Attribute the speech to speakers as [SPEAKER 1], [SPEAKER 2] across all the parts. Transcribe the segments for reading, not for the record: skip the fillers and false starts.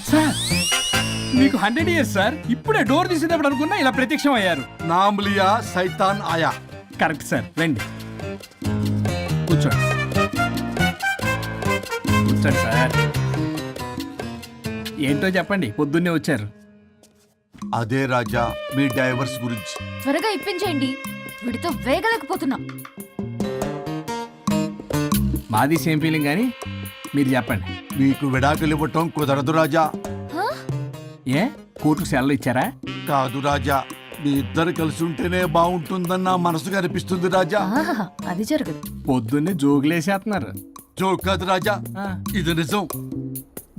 [SPEAKER 1] Sir మీకు 100 years sir. ఇప్పుడే door తీసేటప్పుడు అనుకున్నా ఇలా ప్రత్యక్షం అయ్యారు.
[SPEAKER 2] నామ్ లియా సైతాన్ ఆయా.
[SPEAKER 1] కరెక్ట్ సార్, రండి కూర్చోండి. కూర్చోండి సార్. ఏంటో చెప్పండి, పొద్దున్నే వచ్చారు.
[SPEAKER 2] అదే రాజా మీ డైవర్స్ గురించి.
[SPEAKER 3] త్వరగా ఇప్పించేయండి, వీడితో వేగలేకపోతున్నా.
[SPEAKER 1] మాది సేమ్ ఫీలింగ్ కానీ మీరు చెప్పండి.
[SPEAKER 2] మీకు విడాకులు ఇవ్వటం కుదరదు రాజా.
[SPEAKER 1] ఏ కోర్టుకు సెలవు ఇచ్చారా?
[SPEAKER 2] కాదు రాజా, మీ ఇద్దరు కలిసి ఉంటేనే బాగుంటుందని నా మనసుకు అనిపిస్తుంది రాజా.
[SPEAKER 3] ఆహాహా, అది జరగదు.
[SPEAKER 1] పొద్దున్నే జోగులేసేస్తున్నారు.
[SPEAKER 2] జోక్ కాదు రాజా,
[SPEAKER 1] ఆ.
[SPEAKER 2] ఇది నిజం.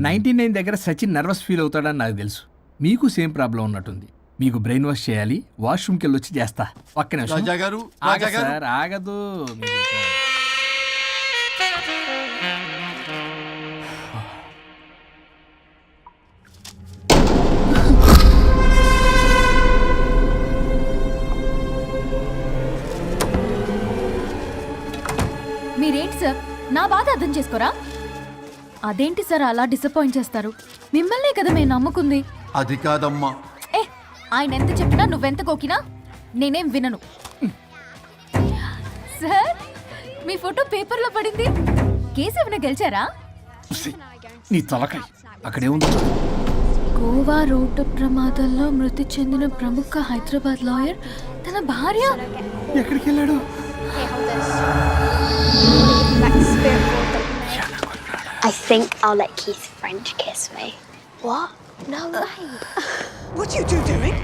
[SPEAKER 1] 99 దగ్గర సచిన్ నర్వస్ ఫీల్ అవుతాడని నాకు తెలుసు. మీకు సేమ్ ప్రాబ్లం ఉన్నట్టుంది. మీకు బ్రెయిన్ వాష్ చేయాలి. వాష్రూమ్కి వెళ్ళి వచ్చి చేస్తా. ఒక్క నిమిషం.
[SPEAKER 2] రాజా గారు,
[SPEAKER 1] ఆగదు
[SPEAKER 2] రాజా గారు.
[SPEAKER 1] సార్, ఆగదు.
[SPEAKER 3] మీరేంటి సార్ నా బాధ అర్థం చేసుకోరా? అదేంటి సార్ అలా డిసప్పాయింట్ చేస్తారు? మిమ్మల్నే కదా మేము నమ్ముకుంది.
[SPEAKER 2] అది కాదమ్మా.
[SPEAKER 3] ఏ ఆయన ఎంత చెప్పినా నువ్వెంత కోకినా నేనేం వినను. సార్ మీ ఫోటో పేపర్లో పడింది. కేసు ఏమైనా గెలిచారా?
[SPEAKER 1] నీ తలకాయ అక్కడే ఉంది.
[SPEAKER 3] గోవా రోడ్డు ప్రమాదంలో మృతి చెందిన ప్రముఖ హైదరాబాద్ లాయర్ తన భార్య
[SPEAKER 1] ఎక్కడికి వెళ్ళాడు?
[SPEAKER 4] I think I'll let Keith's friend kiss me. What? No way.
[SPEAKER 5] What are you doing?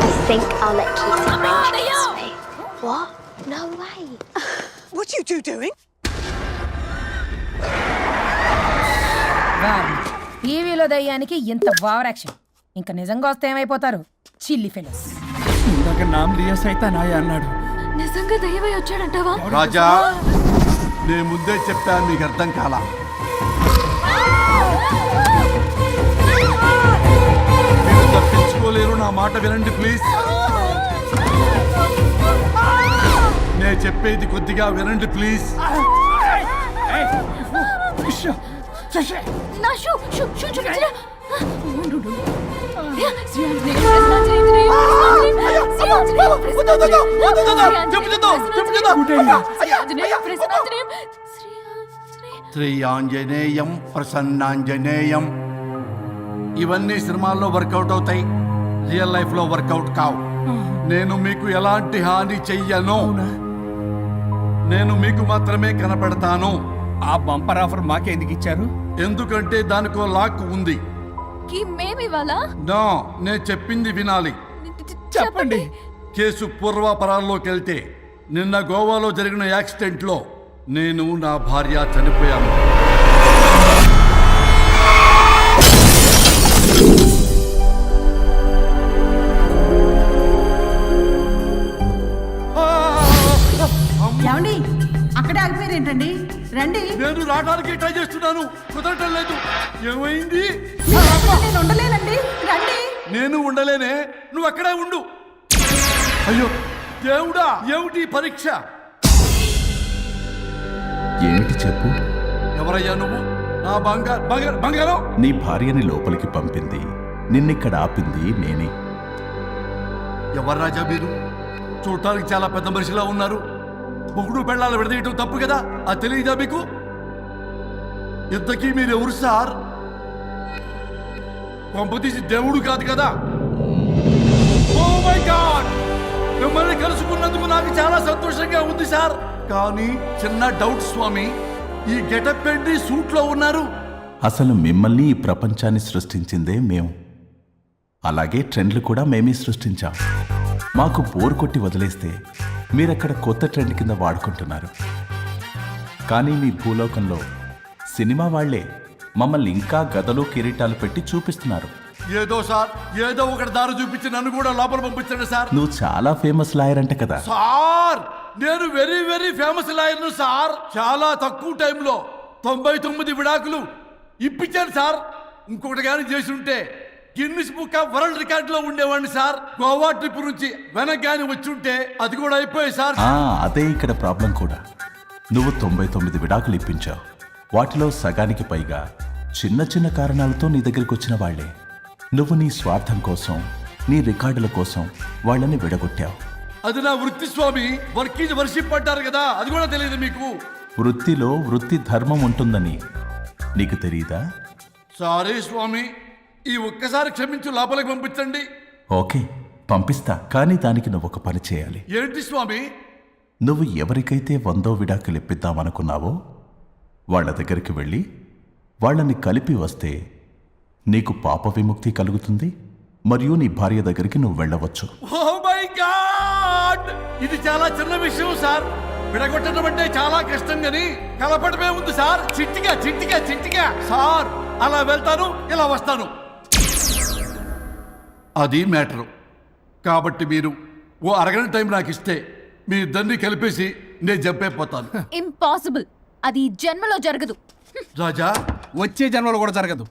[SPEAKER 4] I think I'll let Keith's friend kiss me. What? No way.
[SPEAKER 5] What are you doing?
[SPEAKER 6] టీవీలో దయ్యానికి ఇంత over action. ఇంకా నిజంగా వస్తే ఏమైపోతారు? చిల్లి fellows.
[SPEAKER 1] ఇందాక నామ్ లియా సైతాన్ ఆయా అన్నాడు.
[SPEAKER 3] నిజంగా దయ్యమై వచ్చాడంటావా?
[SPEAKER 2] రాజా నేను ముందే చెప్పాను, మీకు అర్థం కాలా. మీరు తప్పించుకోలేరు, నా మాట వినండి ప్లీజ్. నేను చెప్పేది కొద్దిగా వినండి ప్లీజ్.
[SPEAKER 3] నా షూ షూ షూ చూపించరా?
[SPEAKER 2] శ్రీ ఆంజనేయం ప్రసన్నాంజనేయం. ఇవన్నీ సినిమాల్లో వర్కౌట్ అవుతాయి, రియల్ లైఫ్ లో వర్కౌట్ కావు. నేను మీకు ఎలాంటి హాని చెయ్యను. నేను మీకు మాత్రమే కనపడతాను.
[SPEAKER 1] ఆ బంపర్ ఆఫర్ మాకే ఎందుకు ఇచ్చారు?
[SPEAKER 2] ఎందుకంటే దానికో లాక్ ఉంది.
[SPEAKER 3] మేమివాలా?
[SPEAKER 2] నో, నేను చెప్పింది వినాలి.
[SPEAKER 1] చెప్పండి.
[SPEAKER 2] కేసు పూర్వాపరాల్లోకి వెళ్తే నిన్న గోవాలో జరిగిన యాక్సిడెంట్ లో నేను నా భార్య చనిపోయాను.
[SPEAKER 6] ఏమండి అక్కడే ఆగిపోయారేంటండి? రండి.
[SPEAKER 2] నేను రావడానికి ట్రై చేస్తున్నాను, కుదరటం లేదు. ఏమైంది?
[SPEAKER 6] నేను ఉండలేనండి, రండి.
[SPEAKER 2] నేను ఉండలేనే, నువ్వు అక్కడే ఉండు. అయ్యో దేవుడా, ఏమిటి పరీక్ష?
[SPEAKER 7] ఏమిటి చెప్పు?
[SPEAKER 2] ఎవరయ్యా నువ్వు? నా బంగారం.
[SPEAKER 7] నీ భార్యని లోపలికి పంపింది, నిన్నిక్కడ ఆపింది నేనే.
[SPEAKER 2] ఎవరు రాజా మీరు? చూడటానికి చాలా పెద్ద మనిషిలా ఉన్నారు. మొగుడు పెళ్ళాలు విడదీయటం తప్పు కదా, అది తెలియదా మీకు? ఇంతకీ మీరు ఎవరు సార్? పంపతీసి దేవుడు కాదు కదా? ఓ మై గాడ్, మిమ్మల్ని కలుసుకున్నందుకు నాకు చాలా సంతోషంగా ఉంది సార్. కానీ చిన్న డౌట్ స్వామి, ఈ గెటప్ ఏంటి సూట్ లో ఉన్నారు?
[SPEAKER 7] అసలు మిమ్మల్ని ఈ ప్రపంచాన్ని సృష్టించిందే మేము. అలాగే ట్రెండ్లు కూడా మేమే సృష్టించాం. మాకు బోర్ కొట్టి వదిలేస్తే మీరక్కడ కొత్త ట్రెండ్ కింద వాడుకుంటున్నారు. కానీ మీ భూలోకంలో సినిమా వాళ్లే మమ్మల్ని ఇంకా గదలు కిరీటాలు పెట్టి చూపిస్తున్నారు.
[SPEAKER 2] ఏదో సార్, ఏదో ఒకటి దారి చూపించి నన్ను కూడా లోపల పంపించండి సార్.
[SPEAKER 7] నువ్వు చాలా ఫేమస్ లాయర్ అంట కదా?
[SPEAKER 2] సార్ నేను వెరీ వెరీ ఫేమస్ లాయర్ను సార్. చాలా తక్కువ టైంలో 99 విడాకులు ఇప్పించాను సార్. ఇంకొకటి కానీ చేసి ఉంటే Guinness book of world record లో ఉండేవాడిని సార్. గోవా ట్రిప్ నుంచి వెనక్గాని వచ్చి ఉంటే అది కూడా అయిపోయాయి సార్.
[SPEAKER 7] అదే ఇక్కడ ప్రాబ్లం కూడా. నువ్వు 99 విడాకులు ఇప్పించావు. వాటిలో సగానికి పైగా చిన్న చిన్న కారణాలతో నీ దగ్గరికి వచ్చిన వాళ్లే. నువ్వు నీ స్వార్థం కోసం, నీ రికార్డుల కోసం వాళ్ళని విడగొట్టావు.
[SPEAKER 2] అది నా వృత్తి స్వామి. వర్క్ ఈజ్ వర్షిప్ అంటారు కదా, అది కూడా తెలియదు మీకు.
[SPEAKER 7] వృత్తిలో వృత్తి ధర్మం ఉంటుందని నీకు తెలియదా?
[SPEAKER 2] సారీ స్వామి, ఈ ఒక్కసారి క్షమించు, లోపలికి పంపించండి.
[SPEAKER 7] ఓకే, పంపిస్తా. కానీ దానికి నువ్వు ఒక పని చేయాలి.
[SPEAKER 2] ఏంటి స్వామి?
[SPEAKER 7] నువ్వు ఎవరికైతే 100వ విడాకులు ఇప్పిద్దామనుకున్నావో వాళ్ళ దగ్గరికి వెళ్ళి వాళ్ళని కలిపి వస్తే నీకు పాప విముక్తి కలుగుతుంది. మరియు నీ భార్య దగ్గరికి నువ్వు వెళ్ళవచ్చు.
[SPEAKER 2] ఓ మై గాడ్, ఇది చాలా చిన్న విషయం సార్. విడగొట్టడం అంటే చాలా కష్టం గని కలపడమే ఉంది సార్. చిట్టిగా చిట్టిగా చిట్టిగా సార్. అలా వెళ్తాను, ఇలా వస్తాను, అది మ్యాటరు. కాబట్టి మీరు ఓ అరగంట టైం నాకు ఇస్తే మీ ఇద్దరిని కలిపేసి నేను జంపైపోతాను.
[SPEAKER 3] ఇంపాసిబుల్. అది ఈ జన్మలో జరగదు.
[SPEAKER 2] రాజా,
[SPEAKER 1] వచ్చే జన్మలో కూడా జరగదు.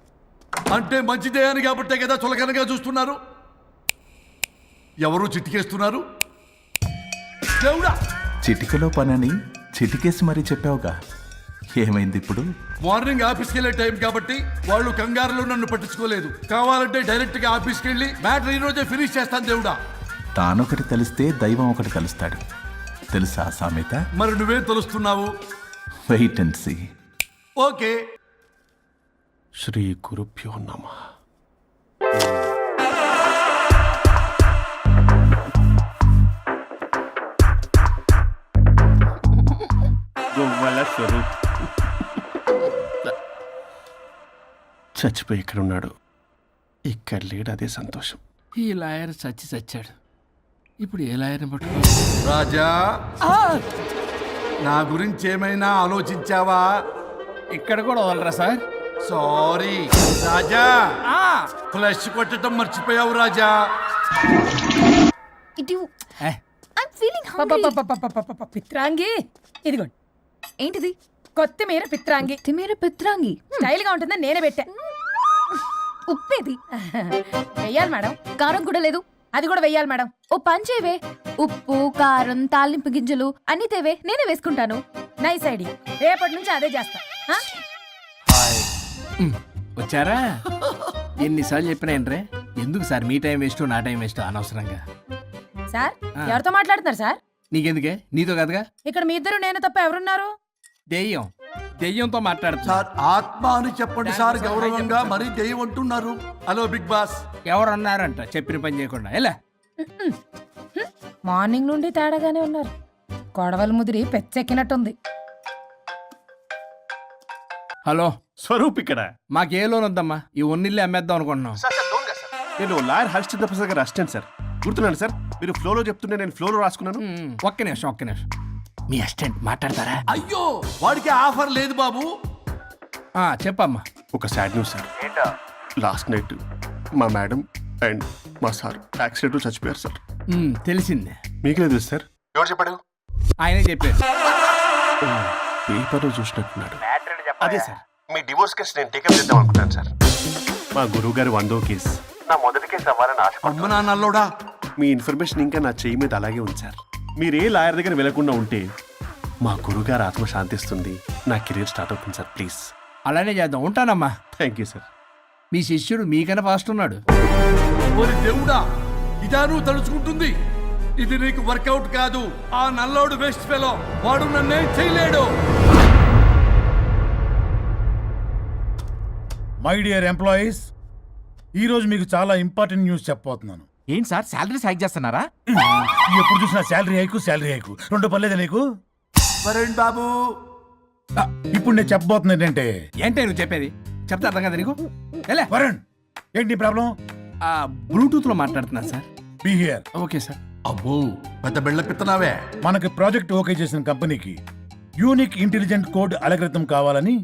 [SPEAKER 2] అంటే మంచిదే అని కాబట్టే కదా చులకనగా చూస్తున్నారు. ఎవరు చిట్టికేస్తున్నారు? దేవుడా,
[SPEAKER 7] చిటికలో పనని చిటికేసి మరీ చెప్పావుగా. ఏమైంది ఇప్పుడు?
[SPEAKER 2] మార్నింగ్ ఆఫీస్కి వెళ్ళే టైం కాబట్టి వాళ్ళు కంగారులో నన్ను పట్టించుకోలేదు. కావాలంటే డైరెక్ట్ గా ఆఫీస్కి వెళ్ళి మ్యాటర్ ఈ రోజే ఫినిష్ చేస్తాను. దేవుడా,
[SPEAKER 7] తానొకటి తెలిస్తే దైవం ఒకటి కలుస్తాడు. తెలుసా సామెత?
[SPEAKER 2] మరి నువ్వేం తెలుస్తున్నావు?
[SPEAKER 7] Wait and see.
[SPEAKER 2] ఓకే.
[SPEAKER 8] శ్రీ గురుభ్యో నమః. గోవాల స్వరూప్ చచ్చిపోయి ఇక్కడ ఉన్నాడు. ఇక్కడ లేడు, అదే సంతోషం.
[SPEAKER 1] ఈ లాయర్ చచ్చాడు. ఇప్పుడు ఏ లాయర్ని పట్టుకో?
[SPEAKER 2] రాజా, నా గురించి ఏమైనా ఆలోచించావా?
[SPEAKER 1] ఇక్కడ కూడా వదలరా సార్?
[SPEAKER 2] సారీ రాజా, ఫ్లష్ కొట్టడం మర్చిపోయావు రాజా.
[SPEAKER 3] ఇటు
[SPEAKER 1] ఏ,
[SPEAKER 3] ఐమ్ ఫీలింగ్ హంగ్రీ.
[SPEAKER 6] పిత్రాంగి ఇదిగోండి.
[SPEAKER 3] ఏంటిది?
[SPEAKER 6] కొత్తిమీర పిత్రాంగి.
[SPEAKER 3] తిమేర పిత్రాంగి.
[SPEAKER 6] స్టైల్ గా ఉంటుందని నేనే పెట్టా.
[SPEAKER 3] ఉప్పేది?
[SPEAKER 6] వెయ్యాలి మేడం.
[SPEAKER 3] కారం కూడా లేదు.
[SPEAKER 6] అది కూడా వెయ్యాలి మేడం.
[SPEAKER 3] ఓ పంచేవే. ఉప్పు, కారం, తాలింపు గింజలు అన్ని తేవే, నేనే వేసుకుంటాను.
[SPEAKER 6] Nice idea. రేపటి నుంచి అదే చేస్తా. ఆ?
[SPEAKER 1] వచ్చారా? ఎన్నిసార్లు చెప్పినా ఏంట్రే? ఎందుకు సార్ మీ టైం వేస్ట్, నా టైం వేస్ట్ అనవసరంగా?
[SPEAKER 6] సార్, ఎవరితో మాట్లాడుతున్నారు సార్?
[SPEAKER 1] నీకెందుకే? నీతో కదగా.
[SPEAKER 6] ఇక్కడ మీ ఇద్దరు నేను తప్ప ఎవరున్నారు?
[SPEAKER 1] దెయ్యంతో మాట్లాడుతా.
[SPEAKER 2] సార్, ఆత్మ అని చెప్పండి సార్, గౌరవంగా. మరీ దెయ్యం అంటున్నారు. Hello Bigg Boss.
[SPEAKER 1] ఎవరు అన్నారంట చెప్పిన పని చేయకుండా? ఎలా?
[SPEAKER 6] మార్నింగ్ నుండి తేడాగానే ఉన్నారు. కొడవల ముదిరి పెచ్చెక్కినట్టుంది.
[SPEAKER 1] హలో,
[SPEAKER 8] స్వరూప్ ఇక్కడ.
[SPEAKER 1] మాకే లోన్ వద్దమ్మా. ఈ ఒన్నిల్లే అమ్మేద్దాం అనుకుంటున్నాం.
[SPEAKER 8] నేను లాయర్ హరిశ్చంద్ర ప్రసాద్ గారు అసిస్టెంట్ సార్. గుర్తున్నాను సార్, మీరు ఫ్లోలో చెప్తుంటే నేను ఫ్లోలో రాసుకున్నాను.
[SPEAKER 1] ఒక్క నిమిషం. మీ అసిస్టెంట్ మాట్లాడతారా?
[SPEAKER 2] అయ్యో, వాడికి ఆఫర్ లేదు బాబు.
[SPEAKER 1] చెప్పమ్మా.
[SPEAKER 8] ఒక sad news sir. Last night మా మేడం అండ్ మా సార్ యాక్సిడెంట్ చచ్చిపోయారు సార్.
[SPEAKER 1] తెలిసిందే.
[SPEAKER 8] మీకే తెలుసు సార్. ఎవరు చెప్పాడు?
[SPEAKER 1] ఆయనే చెప్పారు.
[SPEAKER 8] పేపర్లో చూసినట్టున్నాడు. అదే సార్, మీ డివోర్స్ కేసు నేను టేకప్ చేద్దాం అనుకుంటాను సార్. మా గురువు గారు 100వ కేసు నా మొదటి కేసు అవ్వాలని ఆశ.
[SPEAKER 2] అమ్మ నాన్నల్లోడా,
[SPEAKER 8] మీ ఇన్ఫర్మేషన్ ఇంకా నా చెయ్యి మీద అలాగే ఉంది సార్. మీరు ఏ లాయర్ దగ్గర వెళ్లకుండా ఉంటే మా గురువుగారు ఆత్మ శాంతిస్తుంది. నా కెరీర్ స్టార్ట్ అవుతుంది సార్. ప్లీజ్
[SPEAKER 1] అలానే చేద్దాం. ఉంటానమ్మా.
[SPEAKER 8] Thank you sir.
[SPEAKER 1] మీ శిష్యుడు మీకన్నా ఫాస్ట్ ఉన్నాడు.
[SPEAKER 2] ఓరి దేవుడా, ఇదా నువ్వు తలుచుకుంటుంది? ఇది నీకు వర్కౌట్ కాదు. ఆ నల్లోడు వేస్ట్ ఫెలో, వాడు నన్నేం చేయలేడు.
[SPEAKER 9] మై డియర్ ఎంప్లాయీస్, ఈరోజు మీకు చాలా ఇంపార్టెంట్ న్యూస్ చెప్పబోతున్నాను.
[SPEAKER 10] ఏంటి సార్, శాలరీస్ హైక్ చేస్తున్నారా?
[SPEAKER 9] ఎప్పుడు చూసినా శాలరీ హైకు రెండు పర్లేదా నీకు?
[SPEAKER 2] వరుణ్ బాబు,
[SPEAKER 9] ఇప్పుడు నేను చెప్పబోతున్నా ఏంటంటే,
[SPEAKER 1] ఏంటే నువ్వు చెప్పేది? చెప్తా అర్థం కదా నీకు? ఎలా?
[SPEAKER 9] వరుణ్, ఏంటి ప్రాబ్లం?
[SPEAKER 1] బ్లూటూత్ లో మాట్లాడుతున్నా sir.
[SPEAKER 9] Be here.
[SPEAKER 1] Okay sir.
[SPEAKER 2] అబ్బో, పెద్ద బిళ్ళ పిత్తనావే.
[SPEAKER 9] మనకి ప్రాజెక్ట్ ఓకే చేసిన కంపెనీకి యూనిక్ ఇంటెలిజెంట్ కోడ్ అలకృతం కావాలని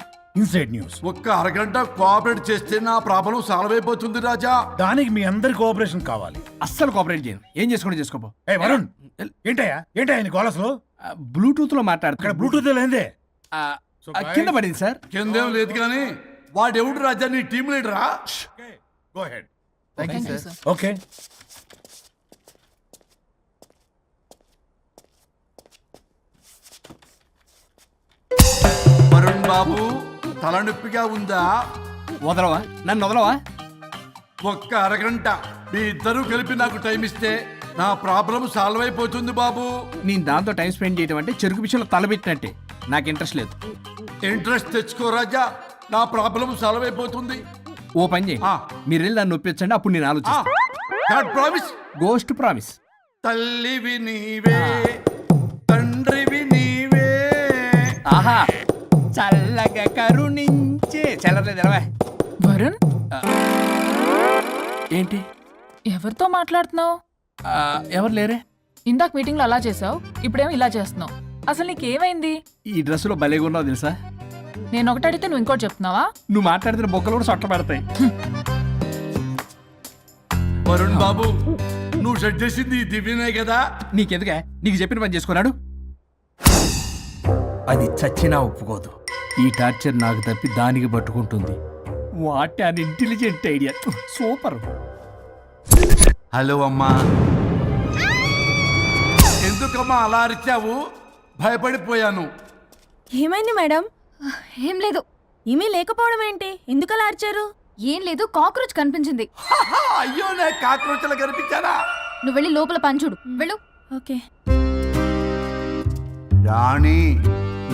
[SPEAKER 9] ఇన్సైడ్ న్యూస్.
[SPEAKER 2] ఒక్క అరగంట కోఆపరేట్ చేస్తే నా ప్రాబ్లం సాల్వ్ అయిపోతుంది రాజా.
[SPEAKER 9] దానికి మీ అందరి కోఆపరేషన్ కావాలి.
[SPEAKER 1] అస్సలు కోఆపరేట్ చేయను. ఏం చేసుకోండి చేసుకోపో.
[SPEAKER 9] ఏ వరుణ్, ఏంటయ్యా నీ గోలసలో?
[SPEAKER 1] బ్లూటూత్ లో మాట్లాడుతున్నా.
[SPEAKER 9] ఇక్కడ బ్లూటూత్ లేదే.
[SPEAKER 1] కింద పడింది సార్.
[SPEAKER 2] కిందేం లేదు కానీ వాడెవడు రాజా? నీ టీం లీడరా?
[SPEAKER 9] Go ahead. ఓకే.
[SPEAKER 2] వరుణ్ బాబు తలనొప్పిగా ఉందా?
[SPEAKER 1] వదలవా, నన్ను వదలవా.
[SPEAKER 2] ఒక్క అరగంట మీ ఇద్దరూ కలిపి నాకు టైం ఇస్తే నా ప్రాబ్లం సాల్వ్ అయిపోతుంది బాబు.
[SPEAKER 1] నేను దాంతో టైం స్పెండ్ చేయడం అంటే చెరుకు విషయంలో తలబెట్టినట్టే. నాకు ఇంట్రెస్ట్ లేదు.
[SPEAKER 2] ఇంట్రెస్ట్ తెచ్చుకో రాజా, నా ప్రాబ్లం సాల్వ్ అయిపోతుంది.
[SPEAKER 1] ఓ పని చేయి,
[SPEAKER 2] ఆ.
[SPEAKER 1] మీరు వెళ్ళి నన్ను ఒప్పించండి, అప్పుడు నేను ఆలోచిస్తాను.
[SPEAKER 2] God promise.
[SPEAKER 1] Ghost promise.
[SPEAKER 2] తల్లివి నీవే, తండ్రివి నీవే.
[SPEAKER 1] ఆహా, చల్లగా కరుణించే చల్లలేదు ఎలవా.
[SPEAKER 11] వరుణ్,
[SPEAKER 1] ఏంటి?
[SPEAKER 11] ఎవరితో మాట్లాడుతున్నావు?
[SPEAKER 1] ఎవరు లేరే?
[SPEAKER 11] ఇందాక మీటింగ్లో అలా చేసావు, ఇప్పుడేమో ఇలా చేస్తున్నావు. అసలు నీకేమైంది?
[SPEAKER 1] ఈ డ్రెస్సులో భలేగా ఉన్నావు తెలుసా.
[SPEAKER 11] నేను ఒకటి అడిగితే నువ్వు ఇంకోటి చెప్తున్నావా?
[SPEAKER 1] నువ్వు మాట్లాడితే బొక్కలు కూడా సొట్ట పడతాయి.
[SPEAKER 2] వరుణ్ బాబు, నువ్వు సెట్ చేసింది ఈ దివ్యనే కదా?
[SPEAKER 1] నీకెందుకే? నీకు చెప్పిన పని చేసుకున్నాడు. అది చచ్చినా ఒప్పుకోదు. ఈ టార్చర్ నాకు తప్పి దానికి పట్టుకుంటుంది. What an intelligent idea. Super.
[SPEAKER 2] Hello అమ్మా. ఎందుకమ్మా అలా అరిచావు? భయపడిపోయాను.
[SPEAKER 6] ఏమైంది మేడం?
[SPEAKER 3] ఏం లేదు.
[SPEAKER 6] ఏమీ లేకపోవడం ఏంటి? ఎందుకు అలా అరిచారు?
[SPEAKER 3] ఏం లేదు, కాక్రోచ్ కనిపించింది.
[SPEAKER 2] అయ్యో, నా కాక్రోచ్లు కనిపించారా?
[SPEAKER 3] నువ్వు వెళ్ళి లోపల పని చూడు. వెళ్ళు.
[SPEAKER 6] ఓకే.
[SPEAKER 2] రాణి,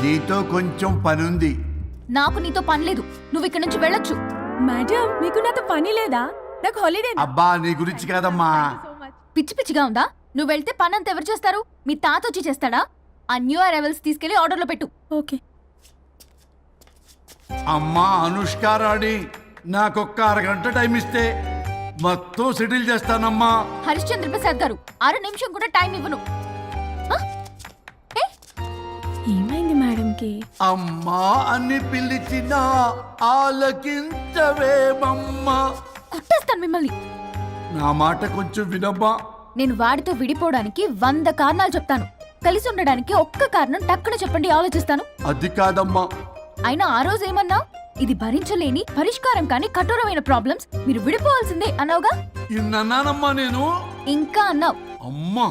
[SPEAKER 2] నీతో కొంచెం పనుంది.
[SPEAKER 3] నాకు నీతో పని లేదు. నువ్వు ఇక్కడ నుంచి వెళ్ళొచ్చు.
[SPEAKER 6] మేడం, మీకు నాతో పని లేదా? నాకు హాలిడే.
[SPEAKER 2] అబ్బా, నీ గురించి కాదమ్మా.
[SPEAKER 3] పిచ్చి పిచ్చిగా ఉందా? నువ్వు వెళ్తే పని అంతా ఎవరు చేస్తారు? మీ తాత వచ్చి చేస్తాడా? ఆ న్యూ అరైవల్స్ తీసుకెళ్లి ఆర్డర్లో పెట్టు.
[SPEAKER 6] ఓకే.
[SPEAKER 2] అమ్మా అనుష్క రాణి, నాకొక్క అరగంట టైం ఇస్తే మొత్తం సెటిల్ చేస్తానమ్మా.
[SPEAKER 3] హరిశ్చంద్ర ప్రసాద్ గారు, 6 నిమిషం కూడా టైం ఇవ్వను.
[SPEAKER 6] ఏమైంది మేడంకి?
[SPEAKER 2] అమ్మా అని పిలిచిన ఆలకించవేమమ్మా.
[SPEAKER 3] కొట్టేస్తాను మిమ్మల్ని.
[SPEAKER 2] నా మాట కొంచెం వినమ్మా.
[SPEAKER 3] నేను వాడితో విడిపోవడానికి 100 కారణాలు చెప్తాను. కలిసి ఉండడానికి ఒక్క కారణం టక్కున చెప్పండి, ఆలోచిస్తాను.
[SPEAKER 2] అది కాదమ్మా.
[SPEAKER 3] అయినా ఆ రోజు ఏమన్నా? ఇది భరించలేని, పరిష్కారం కాని కఠోరమైన ప్రాబ్లమ్స్, మీరు విడిపోవాల్సిందే అన్నావుగా.
[SPEAKER 2] ఇన్నానమ్మా నేను.
[SPEAKER 3] ఇంకా అన్నావు.
[SPEAKER 2] అమ్మా,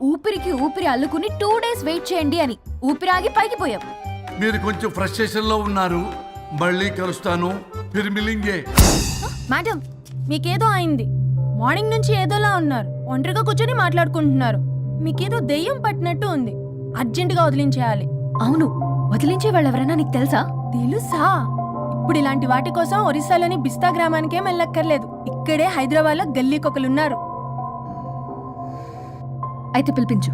[SPEAKER 3] ఊపిరికి ఊపిరి అల్లుకుని 2 డేస్ వెయిట్ చేయండి అని. ఊపిరాగి పైకి పోయావు.
[SPEAKER 2] మీరు కొంచెం ఫ్రస్ట్రేషన్ లో ఉన్నారు. మళ్ళీ కలుస్తాను. ఫిర్మిలింగే.
[SPEAKER 6] మేడం, మీకేదో అయింది. మార్నింగ్ నుంచి ఏదోలా ఉన్నారు. ఒంటరిగా కూర్చొని మాట్లాడుకుంటున్నారు. మీకేదో దెయ్యం పట్టినట్టు ఉంది. అర్జెంటుగా వదిలించేయాలి.
[SPEAKER 3] అవును, వదిలించే వాళ్ళెవరైనా నీకు తెలుసా?
[SPEAKER 6] తెలుసా? ఇప్పుడు ఇలాంటి వాటి కోసం ఒరిస్సాలోని బిస్తా గ్రామానికేం వెళ్ళక్కర్లేదు. ఇక్కడే హైదరాబాద్లో గల్లీకొకలున్నారు.
[SPEAKER 3] అయితే పిలిపించు.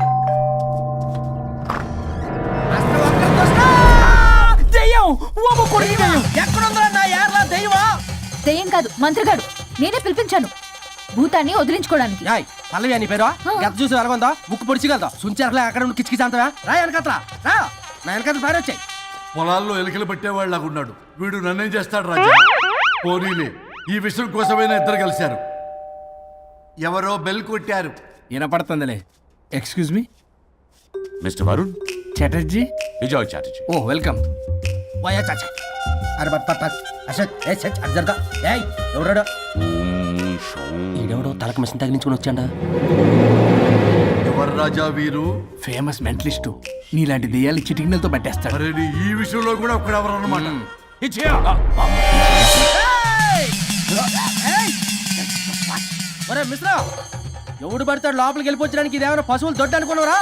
[SPEAKER 3] దెయ్యం కాదు, మంత్రిగాడు. నేనే పిలిపించాను భూతాన్ని వదిలించుకోవడానికి.
[SPEAKER 10] పల్లవి అని పేరు గత చూసి వెలగొందా ముక్కు పొడిచిగలదా సుంచరలే అక్కడ ఉండి కిచకిచ అంతవా రా వెనకత్రా రా నా వెనకత్ర పారి వచ్చాయి.
[SPEAKER 2] పొలాల్లో ఎలికలు పట్టేవాళ్ళగున్నాడు వీడు. నన్నేం చేస్తాడు రాజా? పోనీలే, ఈ విషయం కోసమైనా ఇద్దరు కలిశారు. ఎవరో బెల్ కొట్టారు.
[SPEAKER 1] వినపడుతుందిలే. Excuse me
[SPEAKER 7] mister Varun,
[SPEAKER 1] Chatterjee.
[SPEAKER 7] Vijay Chatterjee.
[SPEAKER 1] ఓ వెల్కమ్.
[SPEAKER 10] వాయా చాచా అరే బట్ పట్ అసలు ఏ సచ్ అర్జర్దా ఏయ్ ఎవరాడు? ఈడెవడో తలకు మిషన్ తగిలించుకుని వచ్చాడా?
[SPEAKER 2] ఎవరు రాజా వీరు?
[SPEAKER 1] Famous mentalist. నీలాంటి దెయ్యాలు చిటికినలతో పట్టేస్తాడు.
[SPEAKER 2] అరే, ఈ విషయంలో కూడా ఒకడెవరు అన్నమాట.
[SPEAKER 10] ఒరే మిశ్రా, ఎవడు పడతాడు లోపలికి వెళ్ళిపోవడానికి? ఇదేమైనా పశువులు దొడ్డు అనుకున్నారా?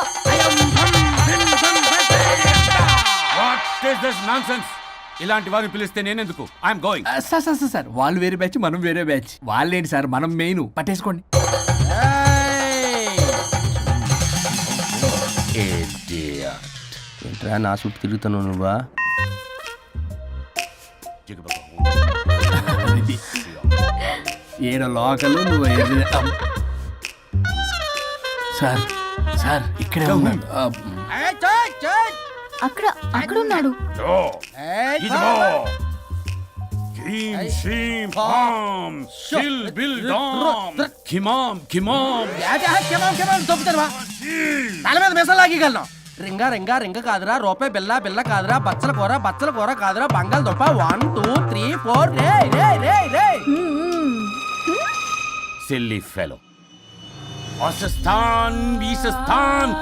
[SPEAKER 8] ఇలాంటి వారిని పిలిస్తే నేనెందుకు? I'm going.
[SPEAKER 1] సార్ వాళ్ళు వేరే బ్యాచ్, మనం వేరే బ్యాచ్. వాళ్ళేంటి సార్, మనం మెయిన్. పట్టేసుకోండి.
[SPEAKER 10] ఏంట్రా నా చుట్టూ తిరుగుతున్నావు నువ్వా?
[SPEAKER 1] ఏడో లోకలు నువ్వు సార్. సార్ ఇక్కడే ఉన్నాడు.
[SPEAKER 3] అక్కడ అక్కడ ఉన్నాడు.
[SPEAKER 10] తల మీద మెసలు లాగగలను. రింగా రింగా రింగ కాదురా, రూపాయి బిల్ల బిల్ల కాదురా, బచ్చల కూర కాదురా, బంగాళదుంప 1 2 3 4 రే రే రే రే.
[SPEAKER 2] సిల్లీ ఫెలో అసస్థాన్ వీసస్థాన్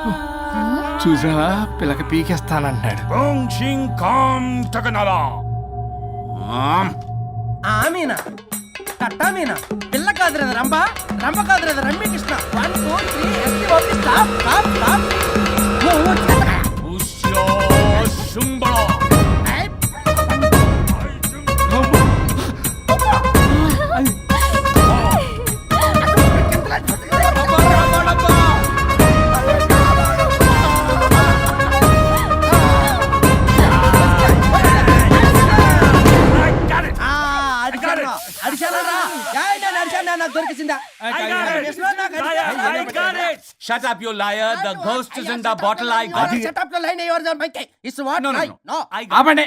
[SPEAKER 1] చూసావా పిల్లక పీకేస్తానంటున్నాడు.
[SPEAKER 2] ఓం షిం కాం తగనలా
[SPEAKER 10] ఆమీనా కట్టామీనా పిల్ల కాదురేద రంభ రంభ కాదురేద రమ్య కృష్ణ 1 2 3 ఎస్టీ ఓపి స్టాప్ స్టాప్ స్టాప్
[SPEAKER 2] ఉష్యో శుంబళ
[SPEAKER 10] నాకు దొరికిసిందా
[SPEAKER 2] Shut up, you liar. The ghost is in the bottle. I got it.
[SPEAKER 10] Setup లో line your mic it's what
[SPEAKER 2] No, no,
[SPEAKER 10] no
[SPEAKER 2] no.
[SPEAKER 10] No
[SPEAKER 2] I got it.
[SPEAKER 1] ఆపండి.